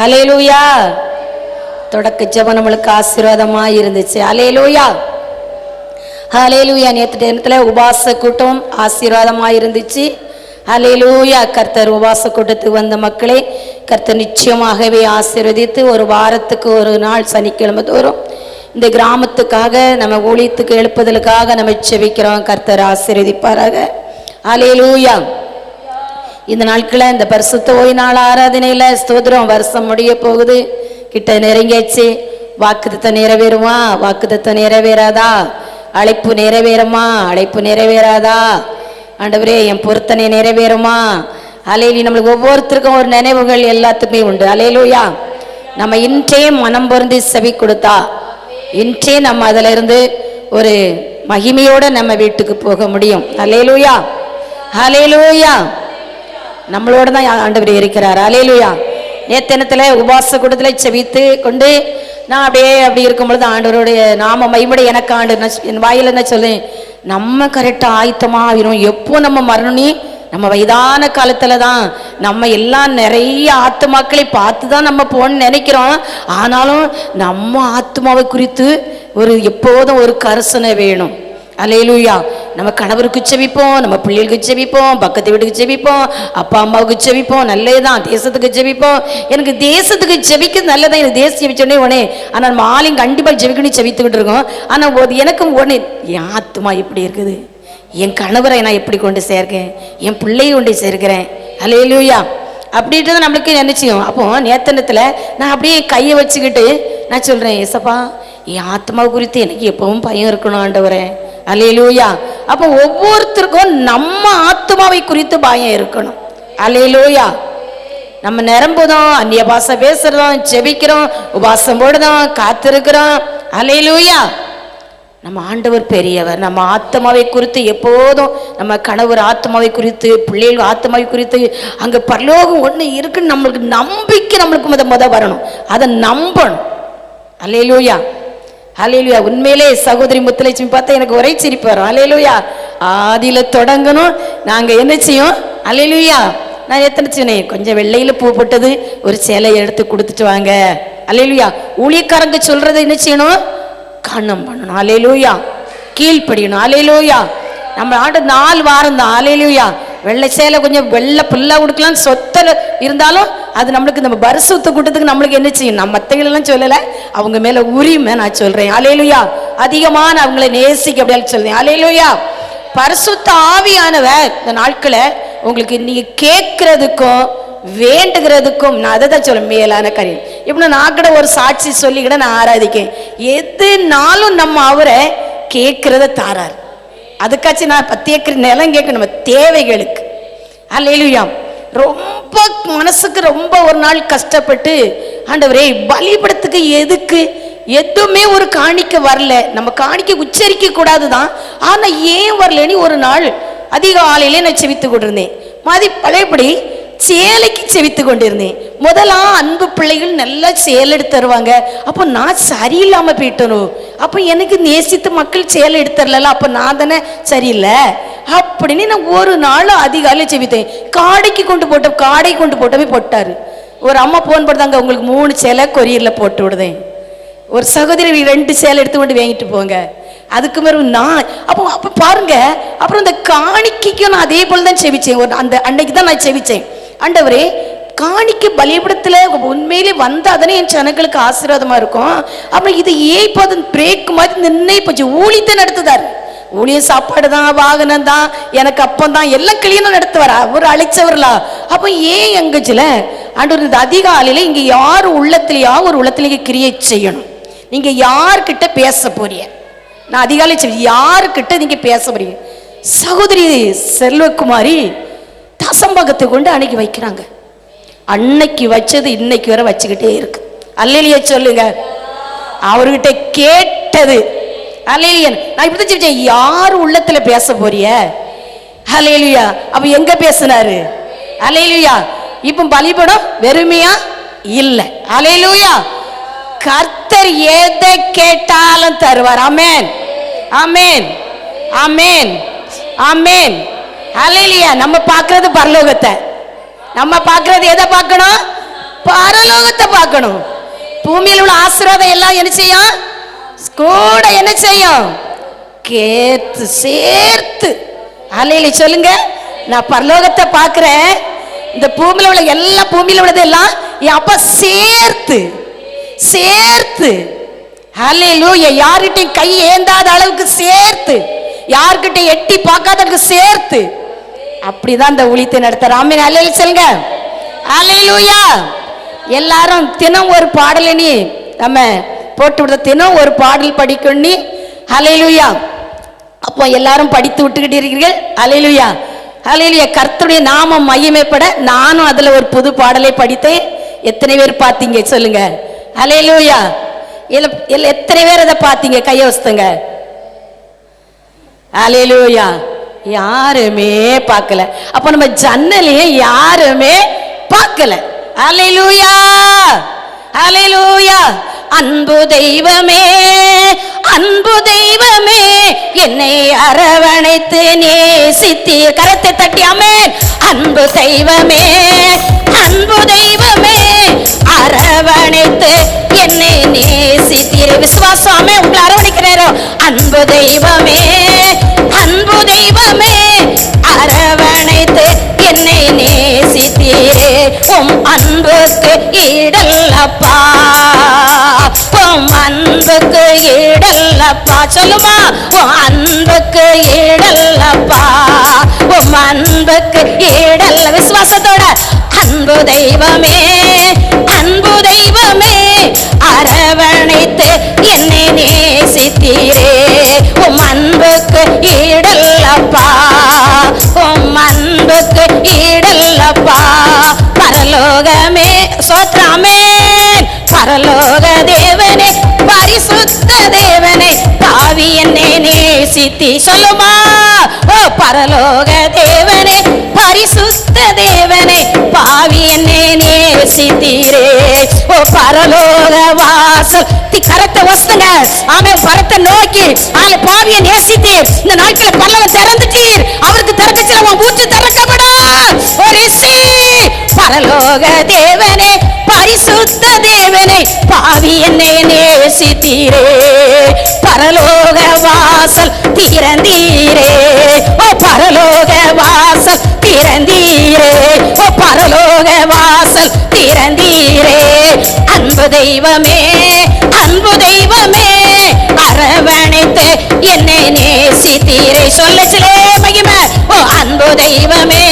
அல்லேலூயா. தொடக்க ஜெபம் நம்மளுக்கு ஆசீர்வாதமா இருந்துச்சு. அல்லேலூயா அல்லேலூயா. நேற்று தினத்தில் உபாச கூட்டம் ஆசீர்வாதமா இருந்துச்சு. அல்லேலூயா. கர்த்தர் உபாச கூட்டத்துக்கு வந்த மக்களை கர்த்தர் நிச்சயமாகவே ஆசீர்வதித்து ஒரு வாரத்துக்கு ஒரு நாள் சனிக்கிழமை தோறும் இந்த கிராமத்துக்காக நம்ம ஊழியத்துக்கு எழுப்புதலுக்காக நம்ம செபிக்கிறோம். கர்த்தர் ஆசீர்வதிப்பாராக. அல்லேலூயா. இந்த நாட்களில் இந்த பரிசுத்த ஓய்வு நாள் ஆராதனையில் ஸ்தோத்திரம் வருஷம் முடிய போகுது, கிட்ட நெருங்கியாச்சு. வாக்குத்தத்தம் நிறைவேறுமா? வாக்குத்தத்தம் நிறைவேறாதா? அழைப்பு நிறைவேறுமா? அழைப்பு நிறைவேறாதா? ஆண்டவரே என் பொருத்தனை நிறைவேறுமா? அலையிலி நம்மளுக்கு ஒவ்வொருத்தருக்கும் ஒரு நினைவுகள் எல்லாத்துக்குமே உண்டு. அலையிலூயா. நம்ம இன்றே மனம் பொருந்தி செவி கொடுத்தா இன்றே நம்ம அதில் இருந்து ஒரு மகிமையோட நம்ம வீட்டுக்கு போக முடியும். அலையிலூயா அலையிலூயா. நம்மளோட தான் ஆண்டவர் இருக்கிறார். அல்லேலூயா. நேத்தினத்தில் உபாச கூட்டத்தில் செபித்து கொண்டு நான் அப்படி இருக்கும் பொழுது ஆண்டவருடைய நாம மகிமை எனக்கு ஆண்டு என் வாயில் என்ன சொல்லேன், நம்ம கரெக்டாக ஆயத்தமாக ஆகிரும். எப்போ நம்ம மரணி நம்ம வயதான காலத்தில் தான் நம்ம எல்லாம் நிறைய ஆத்மாக்களை பார்த்து தான் நம்ம போன்னு நினைக்கிறோம். ஆனாலும் நம்ம ஆத்மாவை குறித்து ஒரு எப்போதும் ஒரு கரிசனை வேணும். அல்லேலூயா. நம்ம கணவருக்கு செபிப்போம், நம்ம பிள்ளைகளுக்கு செபிப்போம், பக்கத்து வீட்டுக்கு செபிப்போம், அப்பா அம்மாவுக்கு செபிப்போம், நல்லதுதான். தேசத்துக்கு செபிப்போம். எனக்கு தேசத்துக்கு செபிக்கிறது நல்லதான். எனக்கு தேசம் செபிச்சோடனே உடனே ஆனால் நம்ம ஆளையும் கண்டிப்பாக செபிக்கணும் செபித்துக்கிட்டு இருக்கோம். ஆனால் எனக்கும் உடனே என் ஆத்மா எப்படி இருக்குது, என் கணவரை நான் எப்படி கொண்டு சேர்க்கேன், என் பிள்ளையை கொண்டு சேர்க்கிறேன். அல்லேலூயா. அப்படின்றது நம்மளுக்கு நினைச்சியும். அப்போ நேத்தனத்தில் நான் அப்படியே கையை வச்சுக்கிட்டு நான் சொல்கிறேன், ஏசப்பா என் ஆத்மா குறித்து எனக்கு எப்பவும் பயம் இருக்கணும் ஆண்டவரே. அல்லேலூயா. அப்போ ஒவ்வொருத்தருக்கும் நம்ம ஆத்மாவை குறித்து பயம் இருக்கணும். அல்லேலூயா. நம்ம நிரம்புதோம், அந்நிய பாஷை பேசுறோம், ஜெபிக்கிறோம், உபாசம் போடுறோம், காத்திருக்கிறோம். அல்லேலூயா. நம்ம ஆண்டவர் பெரியவர். நம்ம ஆத்மாவை குறித்து எப்போதும் நம்ம கணவர் ஆத்மாவை குறித்து, பிள்ளைகள் ஆத்மாவை குறித்து அங்கே பரலோகம் ஒன்று இருக்குன்னு நம்மளுக்கு நம்பிக்கை நம்மளுக்கு முத வரணும். அதை நம்பணும். அல்லேலூயா அல்லேலூயா. உண்மையிலே சகோதரி முத்துலட்சுமி பார்த்தா எனக்கு ஒரே சிரிப்பு வரும். அல்லேலூயா. ஆதியில தொடங்கணும். நாங்கள் என்ன செய்யும்? அல்லேலூயா. நான் எத்தனை சொன்னேன், கொஞ்சம் வெள்ளையில் பூ போட்டது ஒரு சேலை எடுத்து கொடுத்துட்டு வாங்க. அல்லேலூயா. ஊழியக்காரங்க சொல்றதை என்ன செய்யணும்? கண்ணம் பண்ணணும். அல்லேலூயா. கீழ்ப்படியணும். அல்லேலூயா. நம்ம ஆண்டு 4 வாரம் தான். அல்லேலூயா. வெள்ளை சேலை கொஞ்சம் வெள்ளை புல்லா கொடுக்கலாம் சொத்தல இருந்தாலும் அது நம்மளுக்கு நம்ம பரிசுத்த கூட்டத்துக்கு நம்மளுக்கு என்ன செய்யும்? நம்ம மத்தைகளெல்லாம் சொல்லலை, அவங்க மேல உரிமை நான் சொல்றேன். அல்லேலூயா. அதிகமான அவங்களை நேசிக்க அப்படியே சொல்றேன். அல்லேலூயா. பரிசுத்த ஆவியானவர் இந்த நாட்களை உங்களுக்கு நீங்க கேட்கறதுக்கும் வேண்டுகிறதுக்கும் நான் அதை தான் சொல்ல மேலான காரியம். இப்ப நான் கூட ஒரு சாட்சி சொல்லிக்கிட நான் ஆராதிக்கேன். எதுனாலும் நம்ம அவரை கேட்கறத தாரார். அதுக்காச்சும் நான் 10 ஏக்கர் நிலம் கேட்க நம்ம தேவைகளுக்கு. அல்லேலூயா. ரொம்ப மனசுக்கு ரொம்ப ஒரு நாள் கஷ்டப்பட்டு ஆண்டவரே பலிபடத்துக்கு எதுக்கு எதுவுமே ஒரு காணிக்க வரல, நம்ம காணிக்க உச்சரிக்க கூடாதுதான், ஆனா ஏன் வரலன்னு ஒரு நாள் அதிகாலையிலே நான் செவித்து கொண்டிருந்தேன். பழையபடி சேலைக்கு செவித்து கொண்டிருந்தேன். முதலா அன்பு பிள்ளைகள் நல்லா சேலை எடுத்து தருவாங்க. அப்போ நான் சரியில்லாம போயிட்டணும். அப்போ எனக்கு நேசித்து மக்கள் சேலை எடுத்து தரல, அப்போ நான் தானே சரியில்லை அப்படின்னு நான் ஒரு நாள் அதிகாலை செவித்தேன். காடைக்கு கொண்டு போட்டவே போட்டாரு. ஒரு அம்மா போன் போடுதாங்க, உங்களுக்கு 3 சேலை கொரியர்ல போட்டு விடுதேன். ஒரு சகோதரி 2 சேலை எடுத்து கொண்டு வாங்கிட்டு போங்க. அதுக்கு மேலே நான் அப்போ பாருங்க. அப்புறம் இந்த காணிக்கைக்கும் நான் அதே போல தான் செவிச்சேன். அந்த அன்னைக்கு தான் நான் செவிச்சேன், ஆண்டவரே காணிக்க பலிபடத்துல உண்மையிலே வந்தாதானே என் ஜனங்களுக்கு ஆசீர்வாதமா இருக்கும். அப்புறம் இது ஏன் இப்போ பிரேக் மாதிரி நின்று போச்சு. ஊழியத்தை நடத்துதாரு. ஊழிய சாப்பாடு தான், வாகனம் தான், எனக்கு அப்பம் தான், எல்லாம் கிளியனா நடத்துவாரா, அவர் அழைச்சவர்களா. அப்போ ஏன் எங்கச்சுல ஆண்டவர் இந்த அதிகாலையில இங்க யார் உள்ளத்திலேயா ஒரு உள்ளத்திலேயே கிரியேட் செய்யணும். நீங்க யார்கிட்ட பேச போறீங்க? நான் அதிகாலை யாருக்கிட்ட நீங்க பேச போறீங்க? சகோதரி செல்வகுமாரி தசம்பகத்தை கொண்டு அன்னைக்கு வைக்கிறாங்க. அன்னைக்கு வச்சது இன்னைக்கு வரை வச்சுக்கிட்டே இருக்கு. அல்லேலியா சொல்லுங்க. அவர்கிட்ட கேட்டது அல்லேலியா. நான் இப்படி தான் யார் உள்ளத்துல பேச போறிய? அல்லேலியா. அப்ப எங்க பேசினாரு? அல்லேலியா. இப்ப பலிபடம் வெறுமையா இல்ல. அல்லேலியா. கர்த்தர் எதை கேட்டாலும் தருவார். ஆமென் ஆமென் ஆமென் ஆமென். அல்லேலூயா. நம்ம பார்க்கிறது பரலோகத்தை, நம்ம பார்க்கிறது எதை பார்க்கணும்? பரலோகத்தை பரலோகத்தை பார்க்கணும். பூமியில் உள்ள ஆசீர்வாதம் எல்லாம் என்ன செய்யும்? கூட என்ன செய்யும்? கேத்து சேர்த்து. அல்லேலூயா சொல்லுங்க. நான் பரலோகத்தை பார்க்கிறேன், இந்த பூமியில உள்ள எல்லா பூமியில உள்ளது எல்லாம் என் அப்பா சேர்த்து சேர்த்து. அல்லேலூயா. யார்கிட்டையும் கை ஏந்தாத அளவுக்கு சேர்த்து, யார்கிட்ட எட்டி பார்க்காத அளவுக்கு சேர்த்து, அப்படிதான் இந்த ஊழியத்தை நடத்துற. ஆமென். அல்லேலூயா சொல்லுங்க. அல்லேலூயா. எல்லாரும் தினம் ஒரு பாடல் நீ நம்ம போட்டு விடுற, தினம் ஒரு பாடல் படிக்கணும் நீ. அல்லேலூயா. அப்போ எல்லாரும் படித்து விட்டுக்கிட்டு இருக்கிறீர்கள். அல்லேலூயா. அல்லேலூயா. கர்த்தருடைய நாமம் மகிமைப்பட நானும் அதுல ஒரு புது பாடலை படித்தேன். எத்தனை பேர் பார்த்தீங்க சொல்லுங்க? அல்லேலூயா. எத்தனை பேர் அதை பார்த்தீங்க? கையை வச்சுங்க. அல்லேலூயா. யாருமே பார்க்கல. அப்ப நம்ம ஜன்னலையும் யாருமே பார்க்கல. அல்லேலூயா. அல்லேலூயா. அன்பு தெய்வமே, அன்பு தெய்வமே, என்னை அரவணைத்து நேசித்தீர். கரத்தை தட்டி ஆமென். அன்பு தெய்வமே, அன்பு தெய்வமே, அரவணைத்து என்னை நேசித்தீர். விசுவாசமே உங்களை அரவணைக்கிறேரோ. அன்பு தெய்வமே, அன்பு தெய்வமே, அரவணைத்து என்னை நேசித்தீரே. உம் அன்புக்கு ஈடல்லப்பா, உம் அன்புக்கு ஈடல்லப்பா. சொல்லுமா? உம் அன்புக்கு ஈடல்லப்பா, உம் அன்புக்கு ஈடல்ல. விசுவாசத்தோட அன்பு தெய்வமே, அன்பு தெய்வமே, அரவணைத்து என்னை நேசித்தீரே. உம் அன்புக்கு ஈடல்லப்பா, உம் அன்புக்கு ஈடல்லப்பா. பரலோகமே சோத்ராமே, பரலோக தேவனே, பரிசுத்த தேவனே, பாவி என்னை நேசித்தி. சொல்லுமா? ஓ பரலோக தேவனே, பரிசுத்த தேவனே, பாவி என்னை நேசித்தீரே. ஓ பரலோக வாசல் கரத்தை வசுங்க. ஆமென். பரத்தை நோக்கி பாவியை நேசித்தீர். இந்த நாட்களை பரலோகம் திறந்துட்டீர். அவருக்கு திறந்துச்சு அவன் ஊற்று திறக்கப்படும். பரலோக தேவனே, பரிசுத்த தேவனே, பாவி என்னை நேசித்தீரே. பரலோக வாசல் திறந்தீரே. ஓ பரலோக வாசல் திறந்தீரே. ஓ பரலோக வாசல் திறந்தீரே. அன்பு தெய்வமே, அன்பு தெய்வமே, அரவணைத்து என்னை நேசித்தீரே. சொல்லச்சிலே மகிமை. ஓ அன்பு தெய்வமே,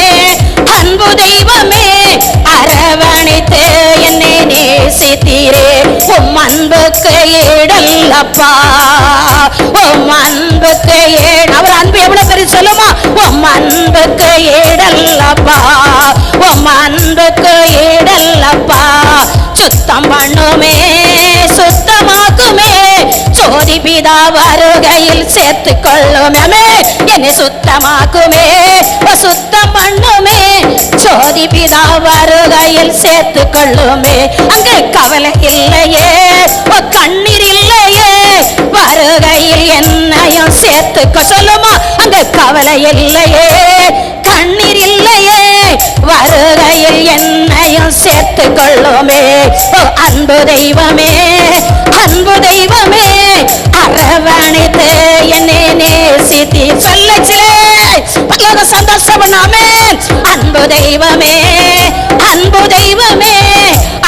அன்பு தெய்வமே, அரவணைத்து என்னை நேசித்தீரே. உம் அன்புக்கு ஈடல்லப்பா, உம் அன்புக்கு அவர் அன்பு எவ்வளவு பெரிய சொல்லுமா? உம் அன்புக்கு ஈடல்லப்பா, உம் அன்புக்கு ஈடல்லப்பா. சுத்தம் பண்ணுமே, சுத்தமாக்குமே, சோதி பிதா வருகையில் சேர்த்து கொள்ளுமே. என்னை சுத்தமாக்குமே, சுத்தம் பண்ணுமே, சோதி பிதா வருகையில் சேர்த்து கொள்ளுமே. அங்கு கவலை இல்லையே, கண்ணீர் இல்லையே, வருகையில் என்னையும் சேர்த்துக்க. சொல்லுமா? அங்கு கவலை இல்லையே, கண்ணீர் இல்லையே, வருகையில் என்னையும் சேர்த்து கொள்ளுமே. ஓ அன்பு தெய்வமே, அன்பு தெய்வமே, அரவணைத்து என்னை நேசித்தி. சொல்லச்சே பரலோக சந்தோஷம் பண்ணாமே. அன்பு தெய்வமே, அன்பு தெய்வமே,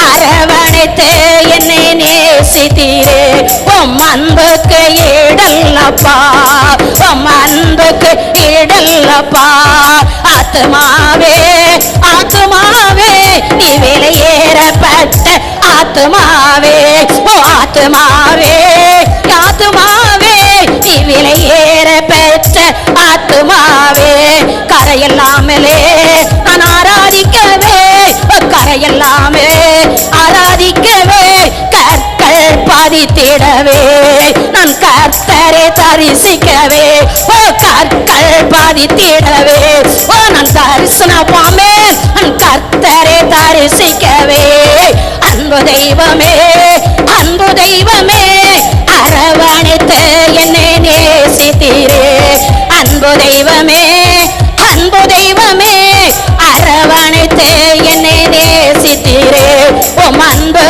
அரவணைத்து என்னை நேசித்தீரே. உம் அன்புக்கு ஈடல்லப்பா, உம் அன்புக்கு ஈடல்லப்பா. ஆத்துமாவே, ஆத்துமாவே, நீ வெளியேறப்பட்ட ஆத்துமாவே. ஓ ஆத்துமாவே, ஆத்துமாவே, நீ வெளியேறப்பட்ட ஆத்துமாவே. கரையெல்லாமலே நான் ஆராதிக்கவே, கரையெல்லாமே ஆராதிக்கவே, கற்கள் பதித்திடவே, நான் கர்த்தரை தரிசிக்கவே. ஓ கற்கள் பதித்திடவே, ஓ நான் தரிசனப்பாமே, நான் கர்த்தரை தரிசிக்கவே. அன்பு தெய்வமே, அன்பு தெய்வமே, அரவணைத்து என்னை நேசித்தீரே. அன்பு தெய்வமே, அன்பு தெய்வமே, அரவணைத்து என்னை நேசித்தீரே. உம் அன்பு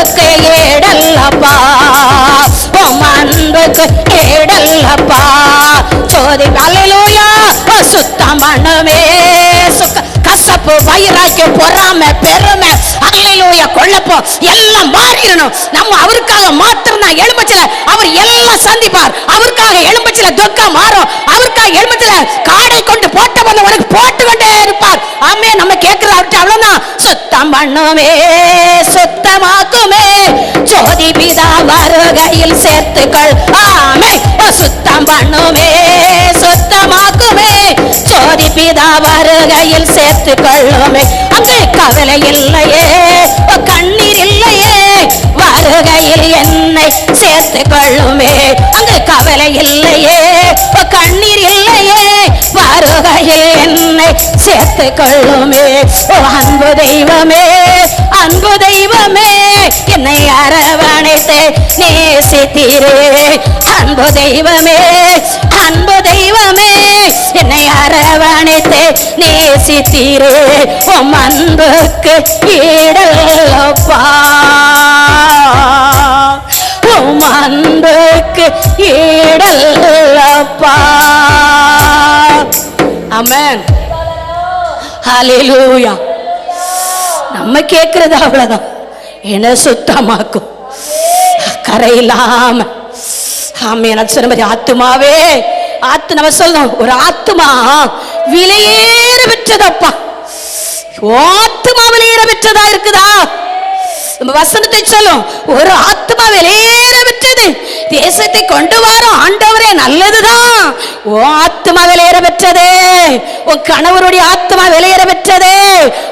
அன்புக்கு ஈடல்லப்பா. சோதி அல்லேலூயா சுத்தம் பண்ணுமே. கசப்பு, வைராக்கியம், பொறாமை, பெருமை, அல்லேலூயா கொள்ளப்போம் எல்லாம் மாறிடணும். நம்ம அவருக்காக மாத்திரம் தான் எழும்பச்சில அவர் எல்லாம் சந்திப்பார். அவருக்காக எழும்பச்சில துக்கம் மாறும். அவருக்காக எழும்பச்சில காடை கொண்டு போட்ட போது உனக்கு போட்டு கொண்டே இருப்பார். ஆமே, நம்ம கேட்கிற அவர்கிட்ட அவ்வளவுதான். சுத்தம் பண்ணுமே, சுத்தமாக்குமே, ஜோதி பிதா வருகையில் சேர்த்துக்கள். ஆமே, சுத்தம் பண்ணுமே, சுத்தமாக்குமே, ஜோதி பிதா வருகையில் சேர்த்துக்கொள்ளுமே. அங்கே கவலை இல்லையே, கண்ணீர் இல்லையே, வருகையில் என்னை சேர்த்துக் கொள்ளுமே. அங்கு கவலை இல்லையே, கண்ணீர் இல்லையே, வருகையில் என்னை சேர்த்துக் கொள்ளுமே. அன்பு தெய்வமே, அன்பு தெய்வமே, என்னை அரவணைத்து நேசித்தீரே. அன்பு தெய்வமே, அன்பு தெய்வமே, என்னை அரவணைத்து நேசித்தீரே. உம் அன்புக்கு ஈடல்லப்பா, உம் அன்புக்கு ஈடல்லப்பா. ஆமென், ஹல்லேலூயா. நம்ம கேட்கிறது அவ்வளவுதான். என்ன சுத்தமாக்கும் கரையில்லாம. ஆமென். சொன்ன ஆத்துமாவே, நம்ம சொல்லணும், ஒரு ஆத்துமா விலையேற பெற்றதப்பா. ஆத்துமா விலையேற பெற்றதா இருக்குதா? நம்ம வசனத்தை சொல்லும், ஒரு ஆத்மா வெளியேற விட்டது. தேசத்தை கொண்டு வர ஆண்டவரே நல்லதுதான். ஓ ஆத்மா வெளியேற பெற்றதே, உன் கணவருடைய ஆத்மா வெளியேற பெற்றதே,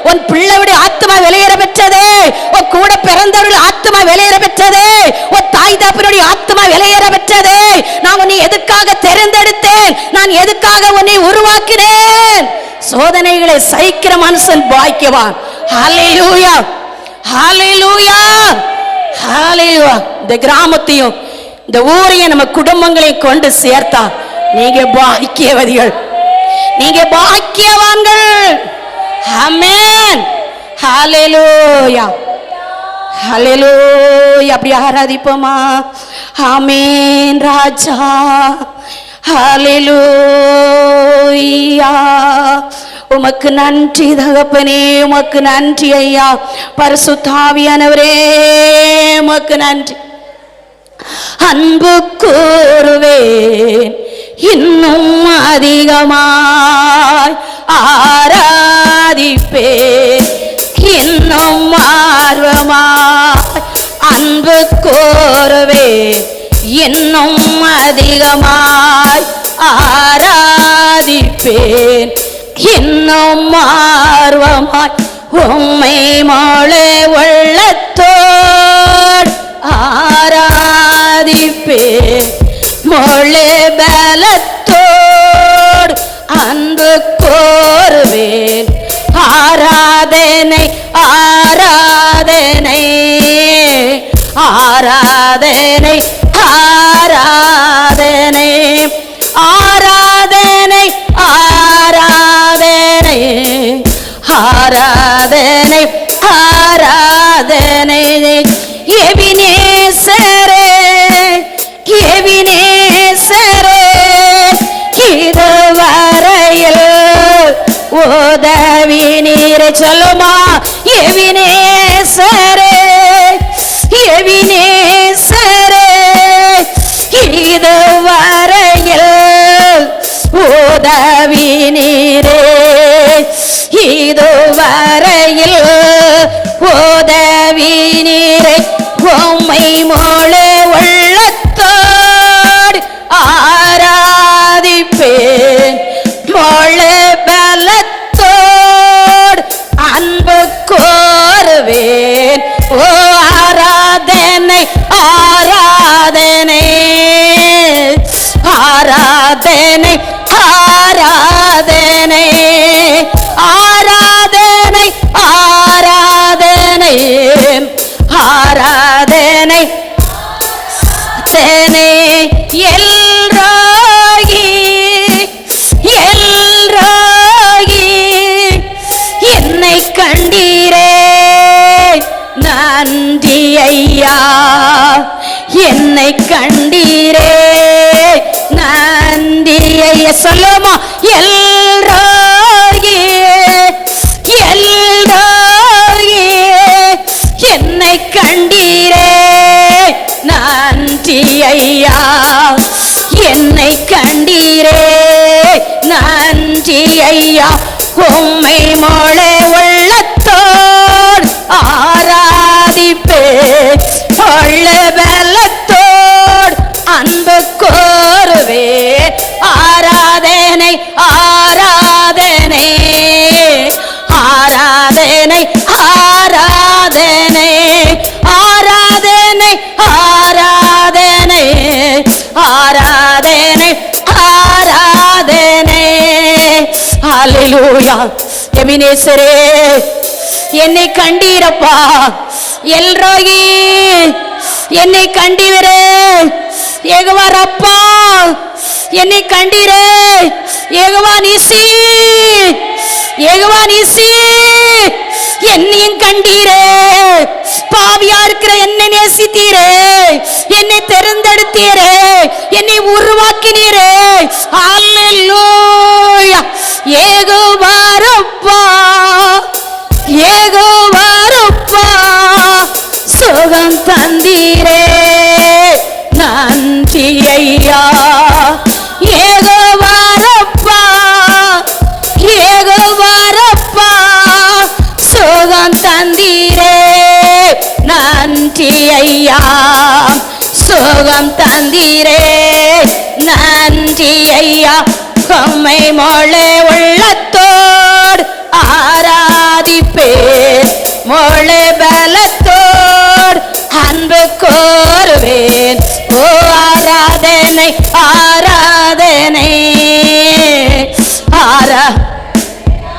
உன் பிள்ளையுடைய ஆத்மா வெளியேற பெற்றதே, உன் கூட பிறந்தவர்கள் ஆத்மா வெளியேற பெற்றதே, உன் தாய் தகப்பனுடைய ஆத்மா வெளியேற பெற்றதே. நான் உன்னை எதுக்காக தெரிந்தெடுத்தேன்? நான் எதுக்காக உன்னை உருவாக்கினேன்? சோதனைகளை சகிக்கிற மனுஷன் பாக்கியவான். ஹல்லேலூயா, ஹல்லேலூயா, ஹல்லேலூயா. இந்த கிராமத்தையும் இந்த ஊரையும் நம்ம குடும்பங்களை கொண்டு சேர்த்தா நீங்க பாக்கியவதிகள், நீங்க பாக்கியவான்கள். ஆமென், ஹல்லேலூயா, ஹல்லேலூயா. அப்படி ஆராதிப்போமா? ஆமென் ராஜா, ஹல்லேலூயா. உமக்கு நன்றி தகப்பனே, உமக்கு நன்றி ஐயா. பரிசுத்த ஆவியானவரே உமக்கு நன்றி. அன்பு கூறுவேன் இன்னும் அதிகமாய், ஆராதிப்பேன் இன்னும் ஆர்வமாய். அன்பு கூறுவேன் இன்னும் அதிகமாய், ஆராதிப்பேன் இன்னும் ஆர்வமாய். உம்மை மொழி உள்ளத்தோடு ஆராதிப்பேன், மொழி பலத்தோடு அன்பு கோருவேன். ஆராதனை, ஆராதனை, ஆராதனை, ஆராதனை, ஆராதனை, ஆராதனை, ஆராதனை, ஆராதனை. எபினேசரே, எபினேசரே, இதுவரையில் உதவி நீரை சொல்லுமா? எபினேசரே, எபினேசரே, இதுவரையில் உதவி நீரே. இதுவரையில் உதவி நீரை. உம்மை மொழி உள்ளத்தோடு ஆராதிப்பேன், மொழி பலத்தோடு அன்பு கோருவேன். ஓ ஆராதனை, ஆராதனை, ஆராதனை, ஆராதனை, ஆராதனை, ஆராதனை, ஆராதனை. தேனே எல்ரோகி, எல்ரோகி, என்னை கண்டீரே, நான் நன்றி ஐயா, என்னை கண்டீரே நன்றி ஐயா. சொல்லுமா எல்ரோயே எல்ரோயே, என்னை கண்டீரே நன்றி ஐயா, என்னை கண்டீரே நன்றி ஐயா. உம்மை மொழி உள்ளத்தோடு ஆராதிப்பே, கொள்ள பலத்தோடு அன்பு கோருவே. ஆராதனை ஆராதனை ஆராதனை ஆராதனை ஆராதனை ஆராதனை ஆராதனை ஆராதனை. ஹல்லேலூயா. எபினேசரே, என்னை கண்டீரப்பா. எல்ரோயி, என்னை கண்டீரே. யெகோவா ரப்பா, என்னை கண்டீரே. யெகோவா நீசி, யெகோவா நீசி, என்னையும் கண்டீரே. பாவியா இருக்கிற என்னை நேசித்தீரே, என்னை தெரிந்தெடுத்தீரே, என்னை உருவாக்கினீரே. ஹல்லேலூயா. யெகோவா ரப்பா, யெகோவா ரப்பா, சுகம் தந்தீரே நன்றி ஐயா. யெகோவா ரப்பா, யெகோவா ரப்பா, சுகம் தந்தீரே நன்றி ஐயா. சுகம் தந்தீரே நன்றி ஐயா. உம்மை மொழி உள்ளத்தோடு ஆராதிப்பே, மொழி பலத்தோடு அன்பு கோருவேன். ஓ ஆராதனை ஆராதனை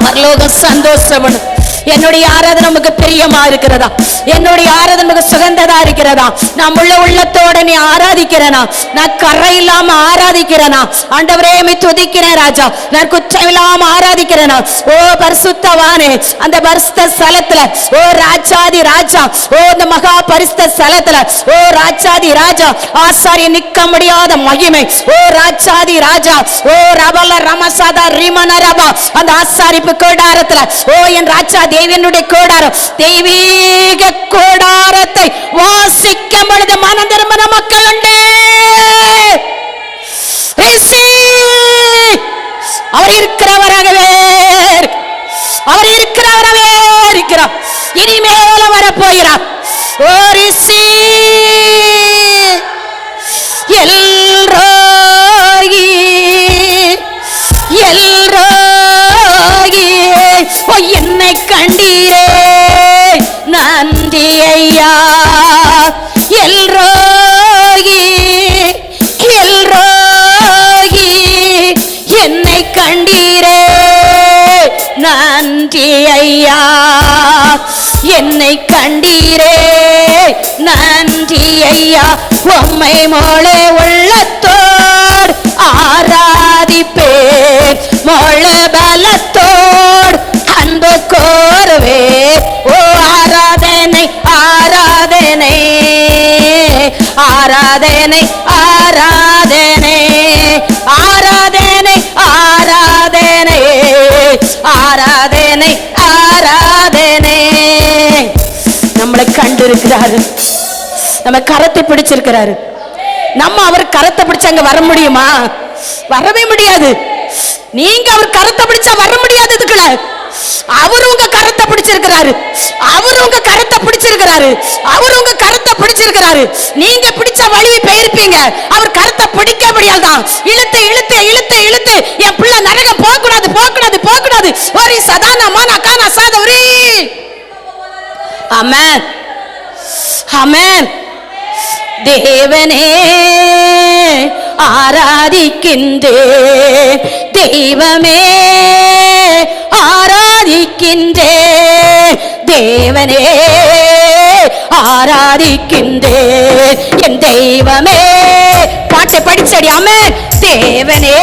பரலோக சந்தோஷப்படும். என்னுடைய ஆராதனை நமக்கு பிரியமா இருக்கிறதா? என்னுடைய ஆராதனை நமக்கு சுகந்ததா இருக்கிறதா? நான் உள்ள உள்ளத்தோட நீ ஆராதிக்கிறேனா? நான் கரை இல்லாம ஆராதிக்கிறேனா? ஆண்டவரே உம்மை துதிக்கிறேன் ராஜா. நான் குற்றம் இல்லாம ஆராதிக்கிறேனா? ஓ பரிசுத்தவானே, அந்த பரிசுத்த ஸ்தலத்துல, ஓ ராஜாதி ராஜா, ஓ இந்த மகா பரிசுத்த ஸ்தலத்துல, ஓ ராஜாதி ராஜா, ஆசாரிய நிக்க முடியாத மகிமை, ஓ ராஜாதி ராஜா, ஓ ரபல ரமசாதா ரிமன ரபா, அந்த ஆசாரிப்பு கூடாரத்துல, ஓ என் ராஜா தேவனுடைய கூடாரம், தெய்வீக கூடாரத்தை வாசிக்கும் பொழுது மனம் திரும்பின மக்கள் உண்டு. அவர் இருக்கிறவராகவே, அவர் இருக்கிறவராகவே இருக்கிறார். இனிமேல வரப்போகிறார். ஓ ரிசி எல்ரோகி எல்ரோகி, ஓ என்னை கண்டீரே நன்றி ஐயா. எல்ரோகி எல்ரோகி, என்னை கண்டீரே நன்றி ஐயா. என்னை கண்டீரே நன்றி ஐயா. உம்மை மொழி உள்ளத்தோடு ஆராதிப்பேன், மொழி பலத்தோடு அன்பு கோருவே. ஓ ஆராதனை ஆராதனை ஆராதனை ஆராதனை ஆராதனை ஆராதனை ஆராதனை ஆராதனை. நம்மளை கண்டிருக்கிறாரு, நம்ம கரத்தை பிடிச்சிருக்கிறாரு. நம்ம அவர் கரத்தை பிடிச்சா அங்க வர முடியுமா? வரவே முடியாது. நீங்க அவர் கரத்தை பிடிச்சா வர முடியாது. இதுக்குள்ள அவரு உங்க கரத்தை பிடிச்சிருக்கிறாரு, அவரு உங்க கரத்தை பிடிச்சிருக்கிறாரு, அவரு உங்க கரத்தை பிடிச்சிருக்கிறாரு. நீங்க பிடிச்ச வழியை போயிருப்பீங்க, அவர் கரத்தை பிடிக்க முடியாதான். இழுத்து இழுத்து இழுத்து இழுத்து என் பிள்ளை நரகம் போகக்கூடாது போகக்கூடாது போகக்கூடாது ஒரு சதானா மானா கானா சாதவரி. ஆமென் ஆமென். தேவனே ஆராதிக்கின்றேன், தெய்வமே ஆராதிக்கின்றேன், தேவனே ஆராதிக்கின்றேன், என் தெய்வமே. பாட்டை படிச்சடி. ஆமென். தேவனே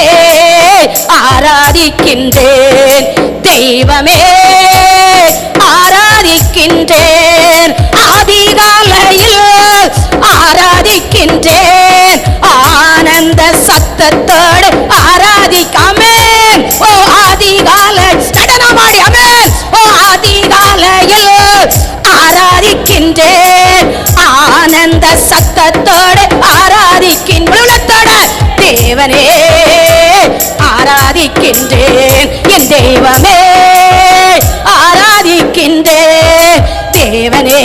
ஆராதிக்கின்றேன், தெய்வமே ஆராதிக்கின்றேன், ஆதி அதிகாலையில் ஆராதிக்கின்றேன், ஆனந்த சத்தத்தோடு ஆராதிக்காமேன். ஓ அதிகாலை நடனமாடி அமேன். ஓ அதிகாலையில் ஆராதிக்கின்றேன், ஆனந்த சத்தத்தோடு ஆராதிக்கின்றோட தேவனே ஆராதிக்கின்றேன், என் தெய்வமே ஆராதிக்கின்றேன், தேவனே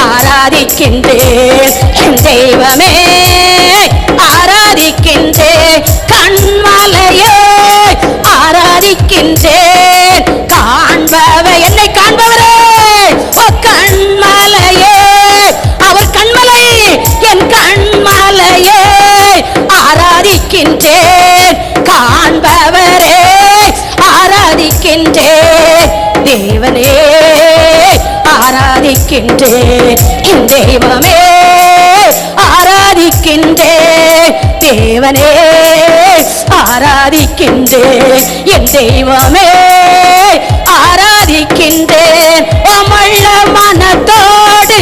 ஆராதிக்கின்றேன், என் தெய்வமே ஆராதிக்கின்றேன், கண்மலையே ஆராதிக்கின்றேன், காண்பவர் என்னை காண்பவரே. ஓ கண்மலையே, அவர் கண்மலை, என் கண்மலையே ஆராதிக்கின்றேன், காண்பவரே ஆராதிக்கின்றேன், தேவனே ஆராதிக்கின்றேன், என் தெய்வமே ஆராதிக்கின்றேன், தேவனே ஆராதிக்கின்றேன், என் தெய்வமே ஆராதிக்கின்றேன், அமள்ள மனத்தோடு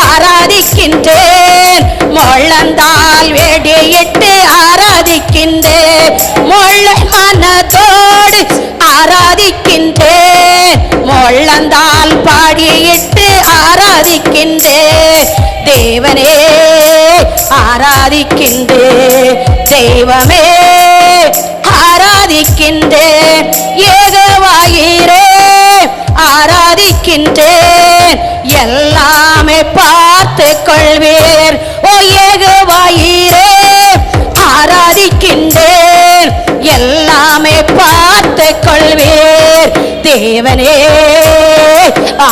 ஆராதிக்கின்றேன், முழந்தால் வெடியிட்டு ஆராதிக்கின்றேன், முள்ள மனத்தோடு ஆராதிக்கின்றேன், முழந்தால் பாடியிட்டு ஆராதிக்கின்றேன், தேவனே ஆராதிக்கின்றேன், தெய்வமே ஆராதிக்கின்றேன், ஏகவாயிரே ஆராதிக்கின்றேன், எல்லாமே பார்த்து கொள்வேன். ஓ ஏகவாயிரே ஆராதிக்கின்றேன், எல்லாமே பார்த்து கொள்வேன், தேவனே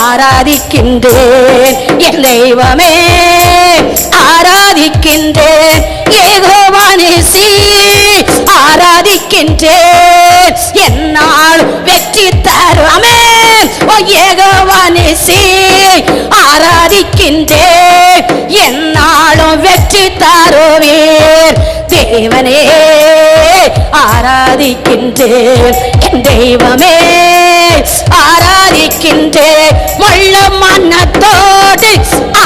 ஆராதிக்கின்றேன், என் தெய்வமே ஆராதிக்கின்றேன், ஏகோவானிசி ஆராதிக்கின்றேன், என்னால் வெற்றி தருவாமே. ஓ ஏகோவானிசி ஆராதிக்கின்றேன், என்னாலும் வெற்றி தருவீர், தேவனே ஆராதிக்கின்றேன், என் தெய்வமே ஆராதிக்கின்றேன், முள்ள மனத்தோடு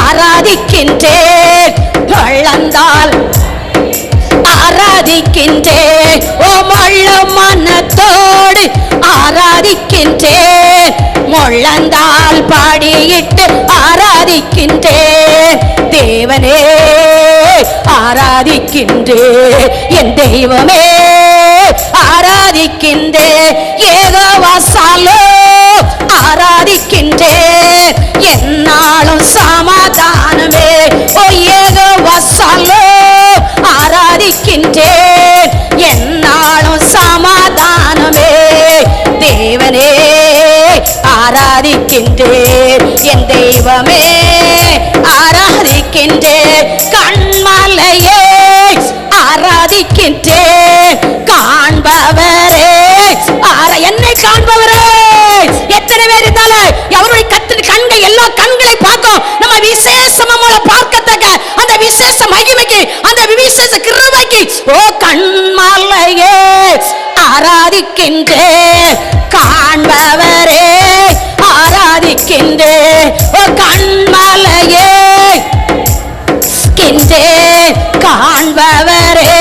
ஆராதிக்கின்றேன், முழந்தால் ஆராதிக்கின்றேன், ஓ முள்ள மனத்தோடு ஆராதிக்கின்றேன், முழந்தால் பாடியிட்டு ஆராதிக்கின்றேன், தேவனே ஆராதிக்கின்றேன், என் தெய்வமே ஆராதிக்கின்றேன், ஏகவாசாலோ ஆராதிக்கின்றேன், என்னாலும் சமாதானமே. ஓ ஏகவாசாலோ ஆராதிக்கின்றேன், என்னாலும் சமாதானமே, தேவனே ஆராதிக்கின்றேன், என் தெய்வமே ஆராதிக்கின்றேன், கண்மலையே ஆராதிக்கின்றேன், காண்பவரே என்னை காண்பவரே. எத்தனை பேர் இருந்தாலும் அவருடைய கண்கள் எல்லா கண்களை பார்க்கும். நம்ம விசேஷமா பார்க்கத்தக்க அந்த விசேஷ மகிமைக்கு, அந்த விசேஷ கிருபைக்கு ஓ கண்மலையே ஆராதிக்கின்றேன், காண்பவரே ஆராதிக்கின்றேன், ஓ கண்மலையே காண்பவரே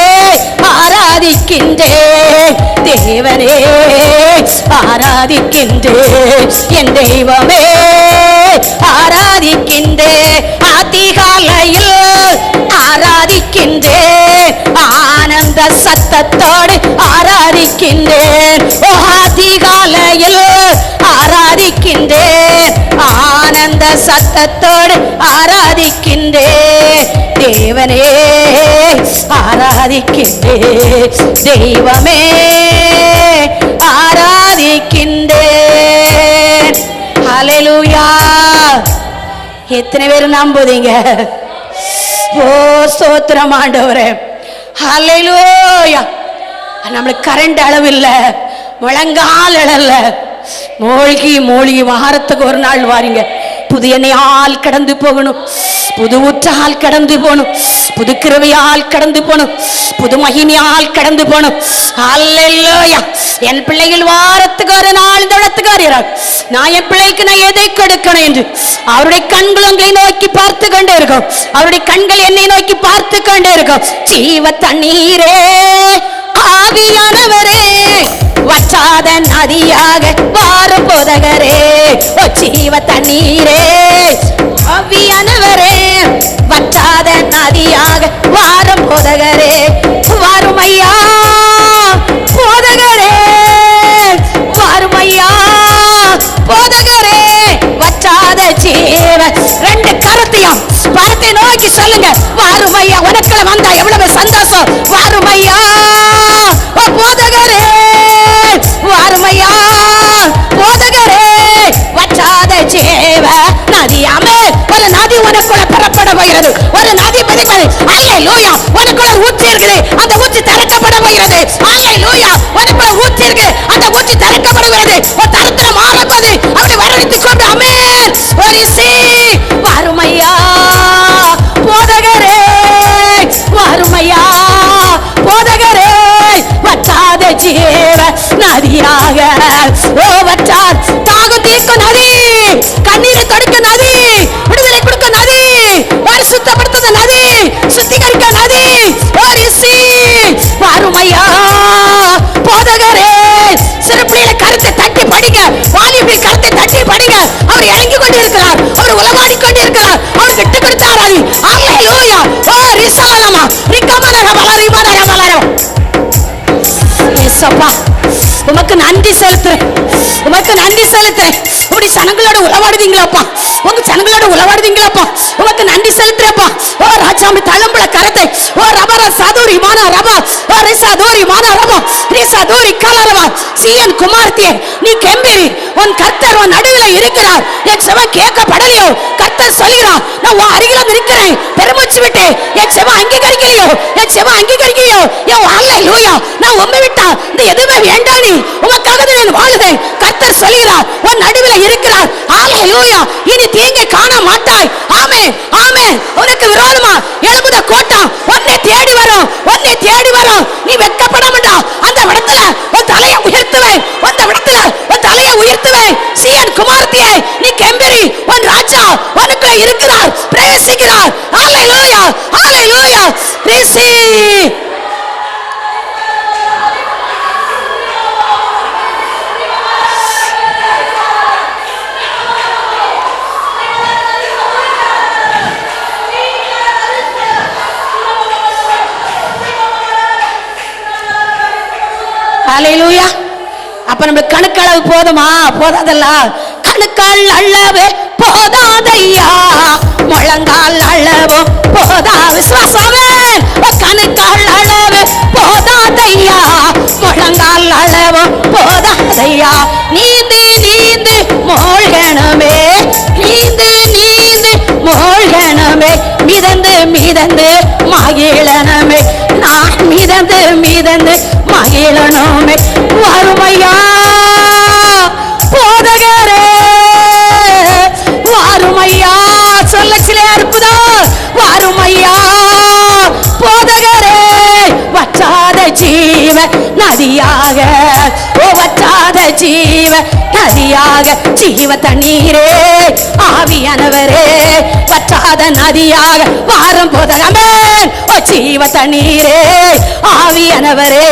ஆராதிக்கின்றேன், தேவனே ஆராதிக்கின்றேன், என் தெய்வமே ஆராதிக்கின்றேன், அதிகாலையில் ஆராதிக்கின்றேன், ஆனந்த சத்தத்தோடு ஆராதிக்கின்றேன், ஓ அதிகாலையில் ஆராதிக்கின்றேன், ஆனந்த சத்தத்தோடு ஆராதிக்கின்றேன், தேவனே ஆராதிக்கின்றேன், தெய்வமே ஆராதிக்கின்றேன். ஹல்லேலூயா. எத்தனை பேர் நம்புதீங்க? ஓ ஸ்தோத்திரம் ஆண்டவரே. ஹல்லேலூயா. நம்மளுக்கு கரண்ட் அளவு இல்லை, முழங்கால் அளவு, மூழ்கி வாரத்துக்கு ஒரு நாள் வாரீங்க, புது எண்ணெயால் கடந்து போகணும், புது ஊற்றால் கடந்து போகணும், புது கிருபையால் கடந்து போகணும், புது மகிமையால் கடந்து போகணும். அல்லேலூயா. என் பிள்ளைகள் வாரத்துக்கு ஒரு நாள் இந்த இடத்துக்கு வருகிறார். நான் என் பிள்ளைக்கு நான் எதை கொடுக்கணும் என்று அவருடைய கண்கள் உங்களை நோக்கி பார்த்து கொண்டே இருக்கும். அவருடைய கண்கள் என்னை நோக்கி பார்த்து கொண்டே இருக்கும். ஜீவ தண்ணீரே ஆவியானவரே வற்றாத நதியாக வாரும் போதகரே. ஜீவ தண்ணீரே ஆவியானவரே வற்றாத நதியாக வாரும் போதகரே. வாரும் ஐயா போதகரே, வாரும் ஐயா போதகரே. வற்றாத ஜீவ ரெண்டு கருத்தையும் பரத்தை நோக்கி சொல்லுங்க. வாரும் ஐயா. உனக்குள்ள வந்தா எவ்வளவு சந்தோஷம். வாரும் ஐயா போதகரே, வாரும் ஐயா போதகரே. வற்றாத ஜீவ நதியாமே ஒரு நதி உனக்குள்ள பெறப்பட போகிறது. ஒரு நதி பதிப்பது. அல்லேலூயா. உனக்குள்ள ஊற்றி இருக்குது, அந்த ஊற்றி திறக்கப்பட போகிறது. அல்லேலூயா. உனக்குள்ள ஊற்றி இருக்கு, அந்த ஊற்றி திறக்கப்படுகிறது. ஒரு தரித்திரம் மாறப்போது அப்படி வரவழைத்துக் கொண்டு ஆமென். ஒரு சி வாரும் ஐயா போதகரே, வாரும் ஐயா போதகரே. வற்றாத ஜீவ நதியாக ஓ வற்றார் தாகம் தீர்க்கும் நதி, கண்ணீரை தடுக்கும் நதி, விடுதலை கொடுக்கும் நதி, பரிசுத்தப்படுத்தும் நதி, சுத்திகரிக்க நதி. வாரும் ஐயா போதகரே. சிறு பிள்ளைகளை கருத்தை தட்டி படிங்க, வாலிபை கருத்தை தட்டி படிங்க. அவர் இறங்கி கொண்டிருக்கிறார், அவர் உலவாடி கொண்டிருக்கிறார். அவர் விட்டு கொடுத்தாராதி. அல்லேலூயா. ஓ ரிசாலமா ரிகமனக வளரி மனக வளரும். ஏசப்பா உமக்கு நன்றி செலுத்துறேன், உமக்கு நன்றி செலுத்துறேன். உங்களுடைய ஜனங்களோட உலவாடுவீங்களாப்பா, உங்க ஜனங்களோட உலவாடுவீங்களாப்பா. உமக்கு நன்றி செலுத்துறேப்பா. ஓ ராஜாமி தளம்புல கரத்தை ஓ ரபர சாதுரி மான ரபா ஓ ரிசாதுரி மான ரபா ரிசாதுரி கலரவா. சீயன் குமார்த்தியே நீ கெம்பீரி, உன் கர்த்தர் உன் நடுவில் இருக்கிறார். என் செவம் கேட்கப்படலையோ? கர்த்தர் சொல்கிறார், நான் உன் அருகில இருக்கிறேன். பெருமூச்சு விட்டு என் செவம் அங்கீகரிக்கலையோ? என் செவம் அங்கீகரிக்கலையோ? என் அல்லேலூயா. நான் உம்மை விட்டா இந்த எதுவுமே வேண்டாம். நீ உமக்காக நான் வாழுதேன். கர்த்தர் சொல்கிறார், உன் நடுவில் இருக்கிறார். அல்லேலூயா. இனி தீங்கை காண மாட்டாய். ஆமென் ஆமென். உனக்கு விரோதமா எழும்புற கோட்டம் உன்னை தேடி வரும், உன்னை தேடி வரும். நீ வெட்கப்பட மாட்டா. அந்த இடத்துல உன் தலையை உயர்த்துவேன், அந்த இடத்துல உன் தலையை உயர்த்துவேன். சீயன் குமார்த்தியே நீ கெம்பீரி, உன் ராஜா உனக்கு இருக்கிறார், பிரவேசிக்கிறார். அல்லேலூயா அல்லேலூயா. பிரேசி அல்லேலூயா. அப்ப நம்ம கணுக்களவு போதுமா? போதாதல்ல. கணுக்கால் அளவு போதாதையா, முழங்கால் அளவு போதா. விசுவாசமே கணுக்கால் அளவு போதாதையா, முழங்கால் அளவு போதாதையா. நீந்து நீந்து மூழ்கணுமே, நீந்து நீந்து மூழ்கணுமே. மிதந்து மிதந்து மகிழனமே, நான் மிதந்து மிதந்து மகிழனமே. வறுமையா போதகரே, வாருமையா. சொல்லச்சிலே அற்புதா. வாருமையா போதகரே. வற்றாத ஜீவ நதியாக ஓ வற்றாத ஜீவ நதியாக. ஜீவ தண்ணீரே ஆவியானவரே வற்றாத நதியாக வாரும் போதகமே. ஓ ஜீவ தண்ணீரே ஆவியானவரே